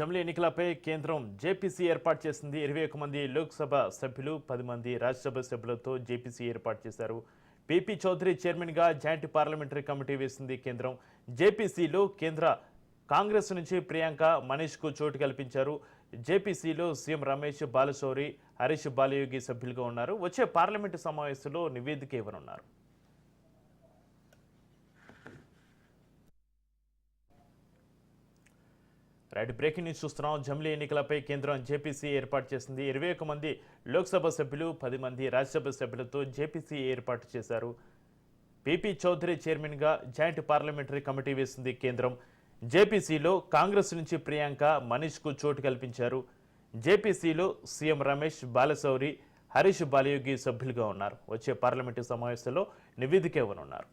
జమిలీ ఎన్నికలపై కేంద్రం జేపీసీ ఏర్పాటు చేసింది. 21 మంది లోక్సభ సభ్యులు, 10 మంది రాజ్యసభ సభ్యులతో జేపీసీ ఏర్పాటు చేశారు. పీపీ చౌదరి చైర్మన్గా జాయింట్ పార్లమెంటరీ కమిటీ వేసింది కేంద్రం. జేపీసీలో కేంద్ర కాంగ్రెస్ నుంచి ప్రియాంక, మనీష్కు చోటు కల్పించారు. జేపీసీలో సీఎం రమేష్, బాలశౌరి, హరీష్ బాలయోగి సభ్యులుగా ఉన్నారు. వచ్చే పార్లమెంటు సమావేశంలో నివేదిక ఇవ్వనున్నారు. బ్రేకింగ్ న్యూస్ చూస్తున్నాం. జమిలీ ఎన్నికలపై కేంద్రం జేపీసీ ఏర్పాటు చేసింది. 21 మంది లోక్సభ సభ్యులు, 10 మంది రాజ్యసభ సభ్యులతో జేపీసీ ఏర్పాటు చేశారు. పీపీ చౌదరి చైర్మన్గా జాయింట్ పార్లమెంటరీ కమిటీ వేసింది కేంద్రం. జేపీసీలో కాంగ్రెస్ నుంచి ప్రియాంక, మనీష్కు చోటు కల్పించారు. జేపీసీలో సీఎం రమేష్, బాలశౌరి, హరీష్ బాలయోగి సభ్యులుగా ఉన్నారు. వచ్చే పార్లమెంటు సమావేశంలో నివేదిక ఇవ్వనున్నారు.